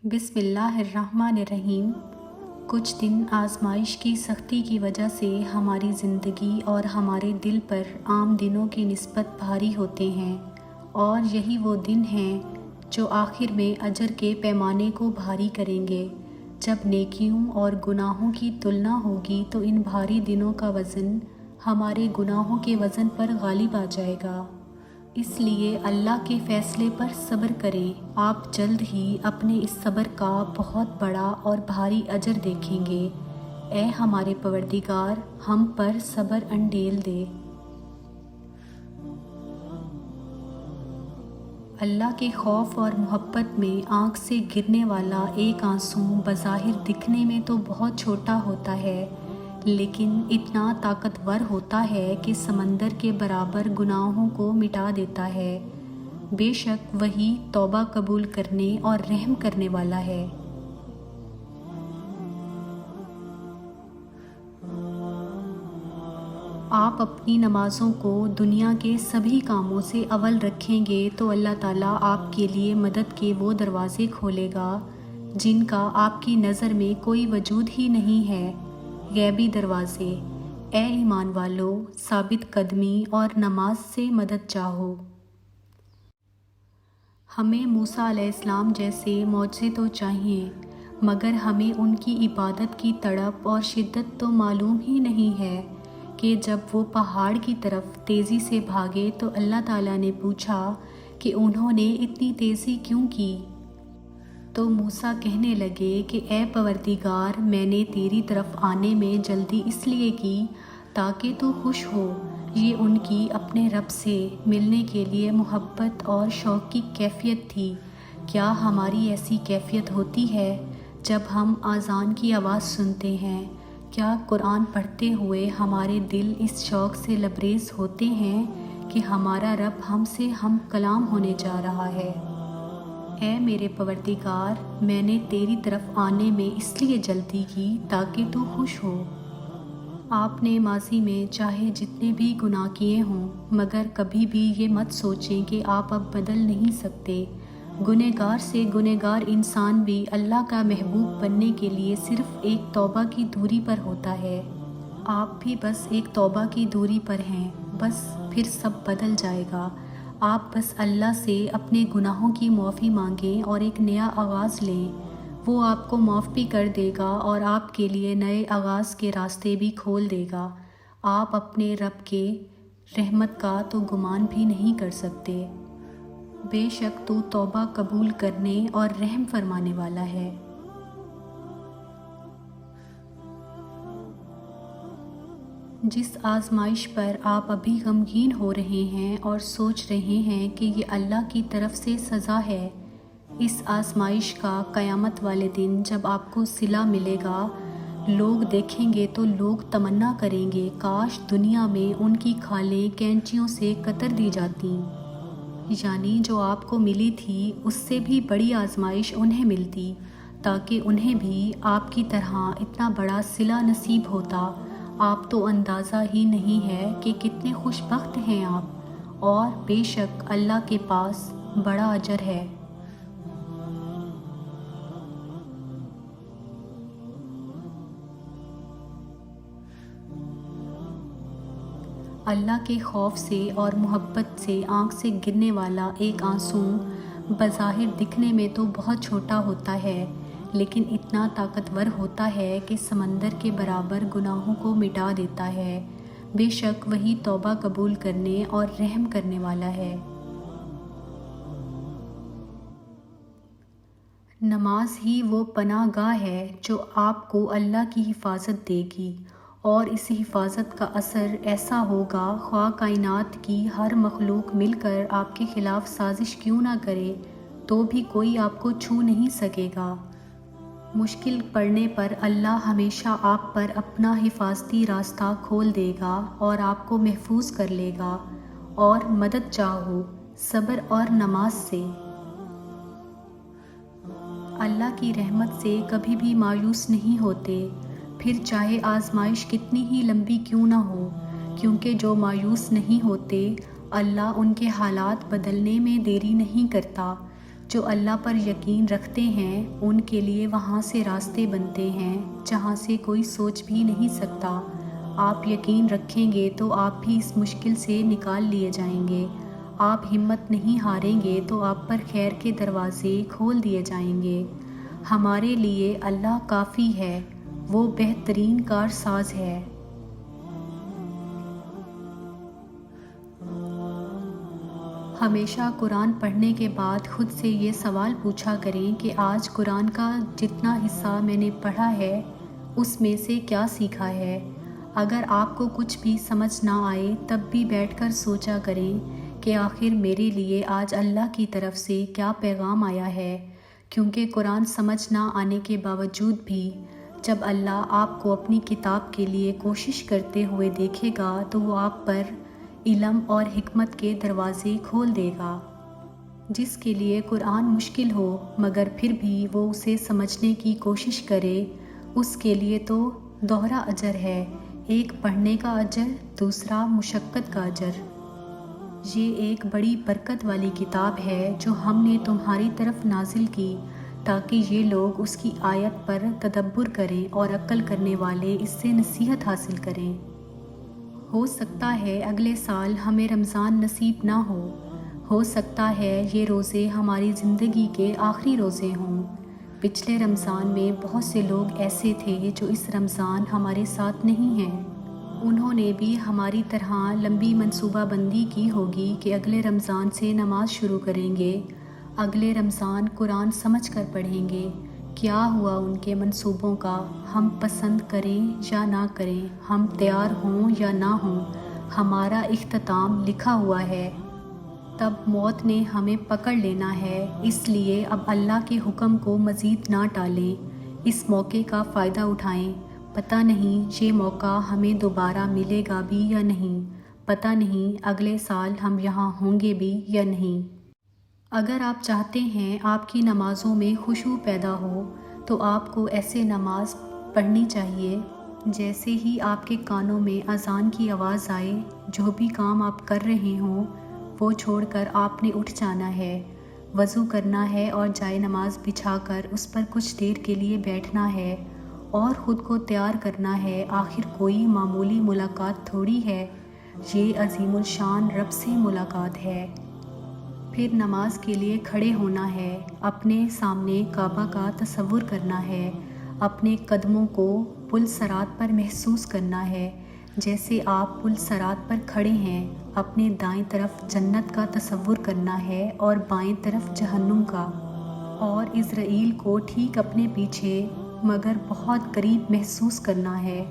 بسم اللہ الرحمن الرحیم۔ کچھ دن آزمائش کی سختی کی وجہ سے ہماری زندگی اور ہمارے دل پر عام دنوں کی نسبت بھاری ہوتے ہیں، اور یہی وہ دن ہیں جو آخر میں اجر کے پیمانے کو بھاری کریں گے۔ جب نیکیوں اور گناہوں کی تلنا ہوگی تو ان بھاری دنوں کا وزن ہمارے گناہوں کے وزن پر غالب آ جائے گا۔ اس لیے اللہ کے فیصلے پر صبر کریں، آپ جلد ہی اپنے اس صبر کا بہت بڑا اور بھاری اجر دیکھیں گے۔ اے ہمارے پروردگار، ہم پر صبر انڈیل دے۔ اللہ کے خوف اور محبت میں آنکھ سے گرنے والا ایک آنسو بظاہر دکھنے میں تو بہت چھوٹا ہوتا ہے، لیکن اتنا طاقتور ہوتا ہے کہ سمندر کے برابر گناہوں کو مٹا دیتا ہے۔ بے شک وہی توبہ قبول کرنے اور رحم کرنے والا ہے۔ آپ اپنی نمازوں کو دنیا کے سبھی کاموں سے اول رکھیں گے تو اللہ تعالیٰ آپ کے لیے مدد کے وہ دروازے کھولے گا جن کا آپ کی نظر میں کوئی وجود ہی نہیں ہے۔ غیبی دروازے۔ اے ایمان والو، ثابت قدمی اور نماز سے مدد چاہو۔ ہمیں موسیٰ علیہ السلام جیسے معجزے تو چاہیے، مگر ہمیں ان کی عبادت کی تڑپ اور شدت تو معلوم ہی نہیں ہے کہ جب وہ پہاڑ کی طرف تیزی سے بھاگے تو اللہ تعالیٰ نے پوچھا کہ انہوں نے اتنی تیزی کیوں کی؟ تو موسیٰ کہنے لگے کہ اے پروردگار، میں نے تیری طرف آنے میں جلدی اس لیے کی تاکہ تو خوش ہو۔ یہ ان کی اپنے رب سے ملنے کے لیے محبت اور شوق کی کیفیت تھی۔ کیا ہماری ایسی کیفیت ہوتی ہے جب ہم اذان کی آواز سنتے ہیں؟ کیا قرآن پڑھتے ہوئے ہمارے دل اس شوق سے لبریز ہوتے ہیں کہ ہمارا رب ہم سے ہم کلام ہونے جا رہا ہے؟ اے میرے پروردگار، میں نے تیری طرف آنے میں اس لیے جلدی کی تاکہ تو خوش ہو۔ آپ نے ماضی میں چاہے جتنے بھی گناہ کیے ہوں، مگر کبھی بھی یہ مت سوچیں کہ آپ اب بدل نہیں سکتے۔ گنہگار سے گنہگار انسان بھی اللہ کا محبوب بننے کے لیے صرف ایک توبہ کی دوری پر ہوتا ہے۔ آپ بھی بس ایک توبہ کی دوری پر ہیں، بس پھر سب بدل جائے گا۔ آپ بس اللہ سے اپنے گناہوں کی معافی مانگیں اور ایک نیا آغاز لیں، وہ آپ کو معاف بھی کر دے گا اور آپ کے لیے نئے آغاز کے راستے بھی کھول دے گا۔ آپ اپنے رب کے رحمت کا تو گمان بھی نہیں کر سکتے۔ بے شک تو توبہ قبول کرنے اور رحم فرمانے والا ہے۔ جس آزمائش پر آپ ابھی غمگین ہو رہے ہیں اور سوچ رہے ہیں کہ یہ اللہ کی طرف سے سزا ہے، اس آزمائش کا قیامت والے دن جب آپ کو صلہ ملے گا، لوگ دیکھیں گے تو لوگ تمنا کریں گے کاش دنیا میں ان کی کھالیں کینچیوں سے کتر دی جاتی، یعنی جو آپ کو ملی تھی اس سے بھی بڑی آزمائش انہیں ملتی، تاکہ انہیں بھی آپ کی طرح اتنا بڑا صلہ نصیب ہوتا۔ آپ تو اندازہ ہی نہیں ہے کہ کتنے خوش بخت ہیں آپ، اور بے شک اللہ کے پاس بڑا اجر ہے۔ اللہ کے خوف سے اور محبت سے آنکھ سے گرنے والا ایک آنسو بظاہر دکھنے میں تو بہت چھوٹا ہوتا ہے، لیکن اتنا طاقتور ہوتا ہے کہ سمندر کے برابر گناہوں کو مٹا دیتا ہے۔ بے شک وہی توبہ قبول کرنے اور رحم کرنے والا ہے۔ نماز ہی وہ پناہ گاہ ہے جو آپ کو اللہ کی حفاظت دے گی، اور اس حفاظت کا اثر ایسا ہوگا خواہ کائنات کی ہر مخلوق مل کر آپ کے خلاف سازش کیوں نہ کرے تو بھی کوئی آپ کو چھو نہیں سکے گا۔ مشکل پڑنے پر اللہ ہمیشہ آپ پر اپنا حفاظتی راستہ کھول دے گا اور آپ کو محفوظ کر لے گا۔ اور مدد چاہو صبر اور نماز سے۔ اللہ کی رحمت سے کبھی بھی مایوس نہیں ہوتے، پھر چاہے آزمائش کتنی ہی لمبی کیوں نہ ہو، کیونکہ جو مایوس نہیں ہوتے اللہ ان کے حالات بدلنے میں دیری نہیں کرتا۔ جو اللہ پر یقین رکھتے ہیں ان کے لیے وہاں سے راستے بنتے ہیں جہاں سے کوئی سوچ بھی نہیں سکتا۔ آپ یقین رکھیں گے تو آپ بھی اس مشکل سے نکال لیے جائیں گے۔ آپ ہمت نہیں ہاریں گے تو آپ پر خیر کے دروازے کھول دیے جائیں گے۔ ہمارے لیے اللہ کافی ہے، وہ بہترین کارساز ہے۔ ہمیشہ قرآن پڑھنے کے بعد خود سے یہ سوال پوچھا کریں کہ آج قرآن کا جتنا حصہ میں نے پڑھا ہے اس میں سے کیا سیکھا ہے۔ اگر آپ کو کچھ بھی سمجھ نہ آئے تب بھی بیٹھ کر سوچا کریں کہ آخر میرے لیے آج اللہ کی طرف سے کیا پیغام آیا ہے، کیونکہ قرآن سمجھ نہ آنے کے باوجود بھی جب اللہ آپ کو اپنی کتاب کے لیے کوشش کرتے ہوئے دیکھے گا تو وہ آپ پر علم اور حکمت کے دروازے کھول دے گا۔ جس کے لیے قرآن مشکل ہو مگر پھر بھی وہ اسے سمجھنے کی کوشش کرے، اس کے لیے تو دوہرا اجر ہے، ایک پڑھنے کا اجر، دوسرا مشقت کا اجر۔ یہ ایک بڑی برکت والی کتاب ہے جو ہم نے تمہاری طرف نازل کی تاکہ یہ لوگ اس کی آیت پر تدبر کریں اور عقل کرنے والے اس سے نصیحت حاصل کریں۔ ہو سکتا ہے اگلے سال ہمیں رمضان نصیب نہ ہو سکتا ہے یہ روزے ہماری زندگی کے آخری روزے ہوں۔ پچھلے رمضان میں بہت سے لوگ ایسے تھے جو اس رمضان ہمارے ساتھ نہیں ہیں۔ انہوں نے بھی ہماری طرح لمبی منصوبہ بندی کی ہوگی کہ اگلے رمضان سے نماز شروع کریں گے، اگلے رمضان قرآن سمجھ کر پڑھیں گے۔ کیا ہوا ان کے منصوبوں کا؟ ہم پسند کریں یا نہ کریں، ہم تیار ہوں یا نہ ہوں، ہمارا اختتام لکھا ہوا ہے۔ تب موت نے ہمیں پکڑ لینا ہے، اس لیے اب اللہ کے حکم کو مزید نہ ٹالیں، اس موقع کا فائدہ اٹھائیں۔ پتہ نہیں یہ موقع ہمیں دوبارہ ملے گا بھی یا نہیں، پتہ نہیں اگلے سال ہم یہاں ہوں گے بھی یا نہیں۔ اگر آپ چاہتے ہیں آپ کی نمازوں میں خشوع پیدا ہو تو آپ کو ایسے نماز پڑھنی چاہیے جیسے ہی آپ کے کانوں میں اذان کی آواز آئے، جو بھی کام آپ کر رہے ہوں وہ چھوڑ کر آپ نے اٹھ جانا ہے، وضو کرنا ہے اور جائے نماز بچھا کر اس پر کچھ دیر کے لیے بیٹھنا ہے اور خود کو تیار کرنا ہے۔ آخر کوئی معمولی ملاقات تھوڑی ہے، یہ عظیم الشان رب سے ملاقات ہے۔ پھر نماز کے لیے کھڑے ہونا ہے، اپنے سامنے کعبہ کا تصور کرنا ہے، اپنے قدموں کو پل صراط پر محسوس کرنا ہے جیسے آپ پل صراط پر کھڑے ہیں، اپنے دائیں طرف جنت کا تصور کرنا ہے اور بائیں طرف جہنم کا، اور اسرائیل کو ٹھیک اپنے پیچھے مگر بہت قریب محسوس کرنا ہے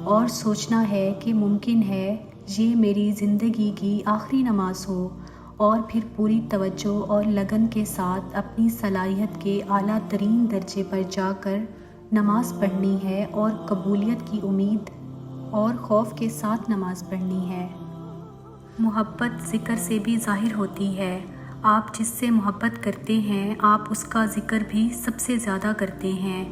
اور سوچنا ہے کہ ممکن ہے یہ میری زندگی کی آخری نماز ہو، اور پھر پوری توجہ اور لگن کے ساتھ اپنی صلاحیت کے اعلیٰ ترین درجے پر جا کر نماز پڑھنی ہے اور قبولیت کی امید اور خوف کے ساتھ نماز پڑھنی ہے۔ محبت ذکر سے بھی ظاہر ہوتی ہے، آپ جس سے محبت کرتے ہیں آپ اس کا ذکر بھی سب سے زیادہ کرتے ہیں۔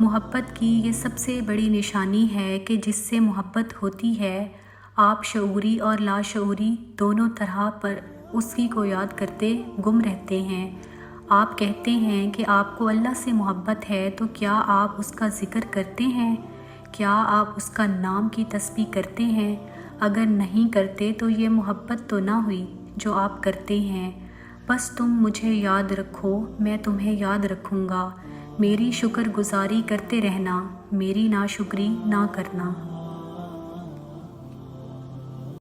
محبت کی یہ سب سے بڑی نشانی ہے کہ جس سے محبت ہوتی ہے آپ شعوری اور لاشعوری دونوں طرح پر اسی کو یاد کرتے گم رہتے ہیں۔ آپ کہتے ہیں کہ آپ کو اللہ سے محبت ہے تو کیا آپ اس کا ذکر کرتے ہیں؟ کیا آپ اس کا نام کی تسبیح کرتے ہیں؟ اگر نہیں کرتے تو یہ محبت تو نہ ہوئی جو آپ کرتے ہیں۔ بس تم مجھے یاد رکھو، میں تمہیں یاد رکھوں گا، میری شکر گزاری کرتے رہنا، میری ناشکری نہ کرنا۔